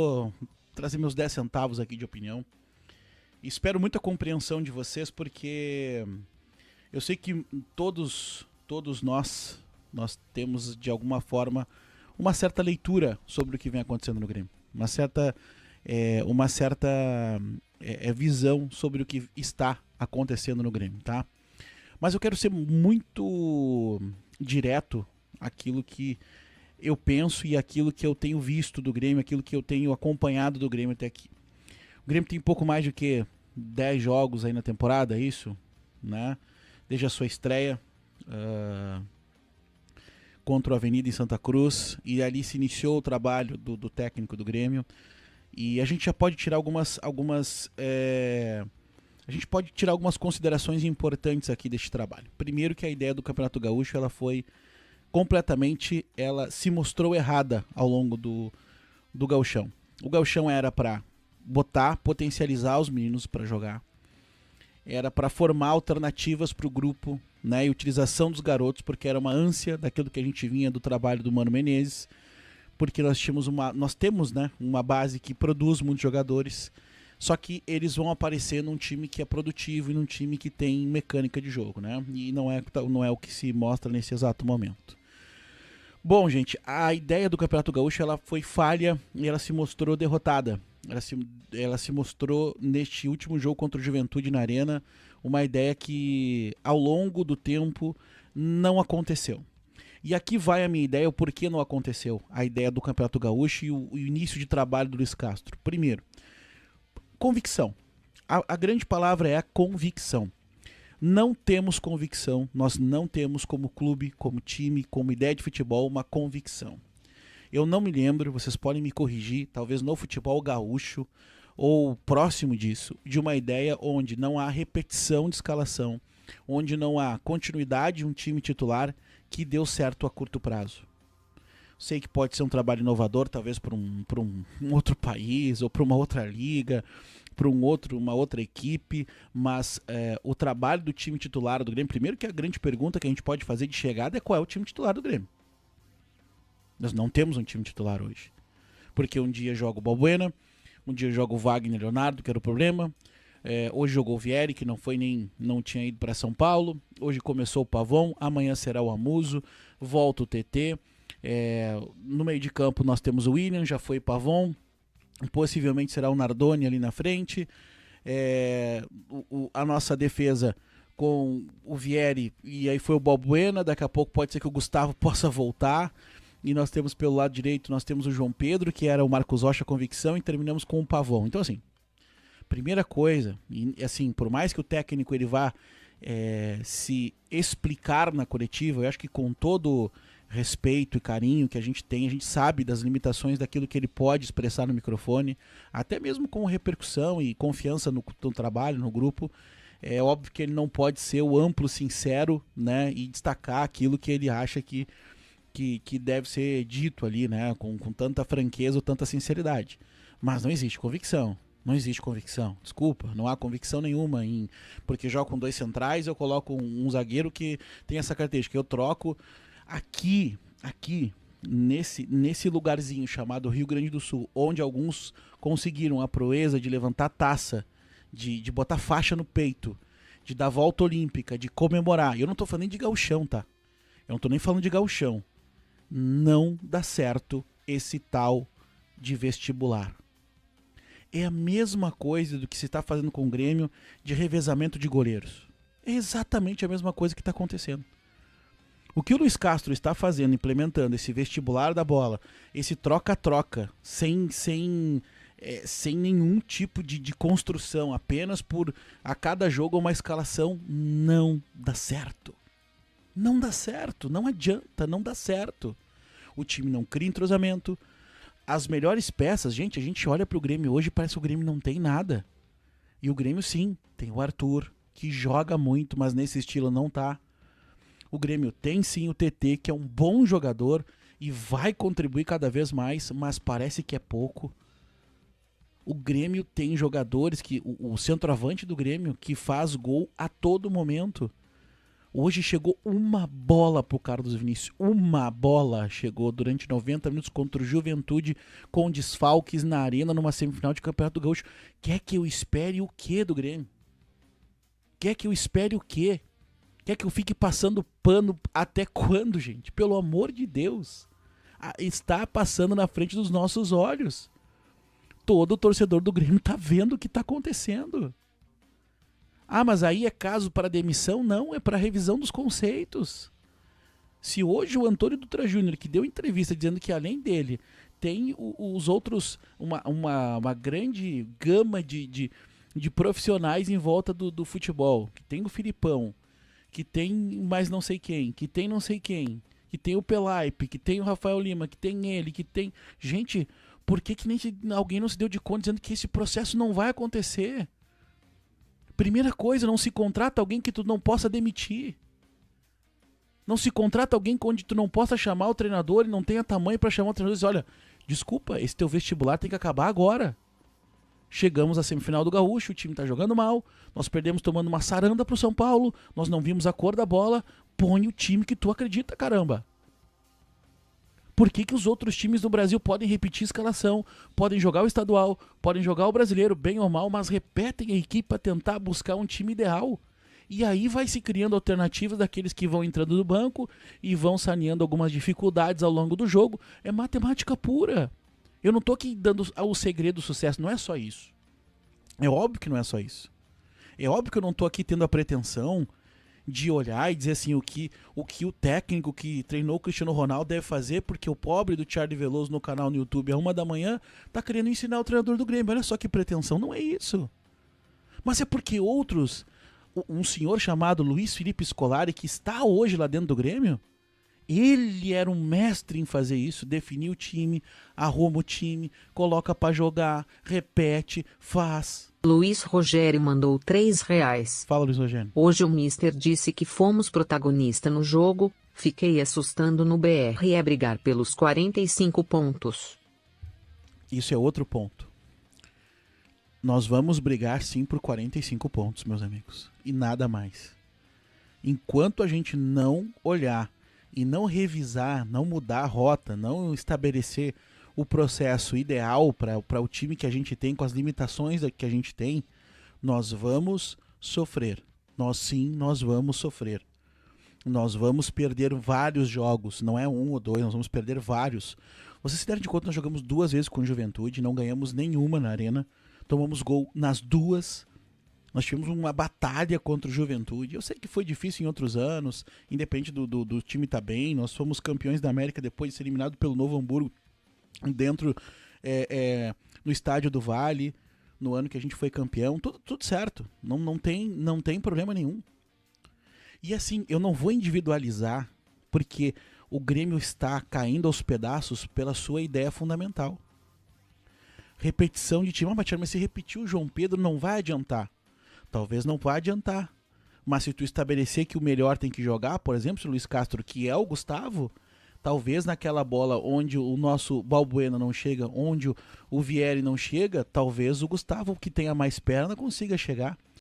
Vou trazer meus 10 centavos aqui de opinião. Espero muita compreensão de vocês, porque eu sei que todos nós temos de alguma forma uma certa leitura sobre o que vem acontecendo no Grêmio, uma certa visão sobre o que está acontecendo no Grêmio, tá? Mas eu quero ser muito direto aquilo que eu penso e aquilo que eu tenho visto do Grêmio, aquilo que eu tenho acompanhado do Grêmio até aqui. O Grêmio tem pouco mais do que 10 jogos aí na temporada, é isso, né? Desde a sua estreia contra o Avenida em Santa Cruz, e ali se iniciou o trabalho do técnico do Grêmio, e a gente já pode tirar a gente pode tirar algumas considerações importantes aqui deste trabalho. Primeiro, que a ideia do Campeonato Gaúcho, ela se mostrou errada ao longo do Gauchão. O Gauchão era para potencializar os meninos para jogar, era para formar alternativas para o grupo, né, e utilização dos garotos, porque era uma ânsia daquilo que a gente vinha do trabalho do Mano Menezes, porque nós temos, né, uma base que produz muitos jogadores, só que eles vão aparecer num time que é produtivo e num time que tem mecânica de jogo, né, e não é o que se mostra nesse exato momento. Bom, gente, a ideia do Campeonato Gaúcho ela foi falha e ela se mostrou derrotada. Ela se mostrou neste último jogo contra o Juventude na Arena uma ideia que ao longo do tempo não aconteceu. E aqui vai a minha ideia, o porquê não aconteceu a ideia do Campeonato Gaúcho e o início de trabalho do Luiz Castro. Primeiro, convicção. A grande palavra é a convicção. Não temos convicção, nós não temos como clube, como time, como ideia de futebol, uma convicção. Eu não me lembro, vocês podem me corrigir, talvez no futebol gaúcho ou próximo disso, de uma ideia onde não há repetição de escalação, onde não há continuidade de um time titular que deu certo a curto prazo. Sei que pode ser um trabalho inovador, talvez para um outro país ou para uma outra liga, para uma outra equipe, mas o trabalho do time titular do Grêmio, primeiro que a grande pergunta que a gente pode fazer de chegada é qual é o time titular do Grêmio. Nós não temos um time titular hoje. Porque um dia joga o Balbuena, um dia joga o Wagner Leonardo, que era o problema. Hoje jogou o Vieri, que não tinha ido para São Paulo. Hoje começou o Pavon, amanhã será o Amuso, volta o TT. No meio de campo nós temos o William, já foi Pavon, possivelmente será o Nardoni ali na frente. A nossa defesa com o Vieri, e aí foi o Balbuena, daqui a pouco pode ser que o Gustavo possa voltar. E nós temos pelo lado direito, nós temos o João Pedro, que era o Marcos Rocha convicção, e terminamos com o Pavon. Então assim, primeira coisa, e assim, por mais que o técnico ele vá se explicar na coletiva, eu acho que com todo respeito e carinho que a gente tem, a gente sabe das limitações daquilo que ele pode expressar no microfone, até mesmo com repercussão e confiança no trabalho, no grupo. É óbvio que ele não pode ser o amplo, sincero, né, e destacar aquilo que ele acha que deve ser dito ali, né, com tanta franqueza ou tanta sinceridade. Mas não existe convicção. Não existe convicção. Desculpa, não há convicção nenhuma porque jogo com 2 centrais, eu coloco um zagueiro que tem essa característica. Eu troco aqui nesse lugarzinho chamado Rio Grande do Sul, onde alguns conseguiram a proeza de levantar taça, de botar faixa no peito, de dar volta olímpica, de comemorar. Eu não tô falando nem de gauchão, tá? Eu não tô nem falando de gauchão. Não dá certo esse tal de vestibular. É a mesma coisa do que se está fazendo com o Grêmio de revezamento de goleiros. É exatamente a mesma coisa que está acontecendo. O que o Luiz Castro está fazendo, implementando esse vestibular da bola, esse troca-troca, sem nenhum tipo de construção, apenas por a cada jogo uma escalação, não dá certo. Não dá certo, não adianta, não dá certo. O time não cria entrosamento. As melhores peças, gente, a gente olha pro Grêmio hoje e parece que o Grêmio não tem nada. E o Grêmio sim, tem o Arthur, que joga muito, mas nesse estilo não tá. O Grêmio tem sim o TT, que é um bom jogador e vai contribuir cada vez mais, mas parece que é pouco. O Grêmio tem jogadores, o centroavante do Grêmio, que faz gol a todo momento. Hoje chegou uma bola pro Carlos Vinícius. Uma bola chegou durante 90 minutos contra o Juventude, com desfalques na arena, numa semifinal de Campeonato Gaúcho. Quer que eu espere o quê do Grêmio? Quer que eu espere o quê? Quer que eu fique passando pano até quando, gente? Pelo amor de Deus. Está passando na frente dos nossos olhos. Todo torcedor do Grêmio tá vendo o que tá acontecendo. Ah, mas aí é caso para demissão? Não, é para revisão dos conceitos. Se hoje o Antônio Dutra Júnior, que deu entrevista dizendo que além dele tem os outros, uma grande gama de profissionais em volta do futebol, que tem o Filipão, que tem mais não sei quem, que tem não sei quem, que tem o Pelaipe, que tem o Rafael Lima, que tem ele, que tem... Gente, por que alguém não se deu de conta dizendo que esse processo não vai acontecer? Primeira coisa, não se contrata alguém que tu não possa demitir. Não se contrata alguém onde tu não possa chamar o treinador e não tenha tamanho para chamar o treinador e dizer, olha, desculpa, esse teu vestibular tem que acabar agora. Chegamos à semifinal do Gaúcho, o time tá jogando mal, nós perdemos tomando uma saranda pro São Paulo, nós não vimos a cor da bola, põe o time que tu acredita, caramba. Por que os outros times do Brasil podem repetir a escalação, podem jogar o estadual, podem jogar o brasileiro, bem ou mal, mas repetem a equipe para tentar buscar um time ideal? E aí vai se criando alternativas daqueles que vão entrando no banco e vão saneando algumas dificuldades ao longo do jogo. É matemática pura. Eu não tô aqui dando o segredo do sucesso, não é só isso. É óbvio que não é só isso. É óbvio que eu não tô aqui tendo a pretensão de olhar e dizer assim, o que o técnico que treinou o Cristiano Ronaldo deve fazer, porque o pobre do Charlie Veloso no canal no YouTube, à 1h tá querendo ensinar o treinador do Grêmio. Olha só que pretensão, não é isso. Mas é porque outros, um senhor chamado Luiz Felipe Scolari, que está hoje lá dentro do Grêmio, ele era um mestre em fazer isso, definir o time, arruma o time, coloca pra jogar, repete, faz. Luiz Rogério mandou R$3. Fala, Luiz Rogério. Hoje o mister disse que fomos protagonista no jogo, fiquei assustando no BR é brigar pelos 45 pontos. Isso é outro ponto. Nós vamos brigar sim por 45 pontos, meus amigos. E nada mais. Enquanto a gente não olhar e não revisar, não mudar a rota, não estabelecer o processo ideal para o time que a gente tem, com as limitações que a gente tem, nós vamos sofrer. Nós vamos sofrer. Nós vamos perder vários jogos, não é um ou dois, nós vamos perder vários. Vocês se deram de conta, nós jogamos 2 vezes com Juventude, não ganhamos nenhuma na arena, tomamos gol nas 2. Nós tivemos uma batalha contra o Juventude. Eu sei que foi difícil em outros anos, independente do time estar bem. Nós fomos campeões da América depois de ser eliminado pelo Novo Hamburgo dentro no estádio do Vale, no ano que a gente foi campeão. Tudo certo, não tem problema nenhum. E assim, eu não vou individualizar, porque o Grêmio está caindo aos pedaços pela sua ideia fundamental. Repetição de time. Mas se repetir o João Pedro não vai adiantar. Talvez não vá adiantar. Mas se tu estabelecer que o melhor tem que jogar, por exemplo, se o Luiz Castro, que é o Gustavo, talvez naquela bola onde o nosso Balbuena não chega, onde o Vieri não chega, talvez o Gustavo, que tenha mais perna, consiga chegar.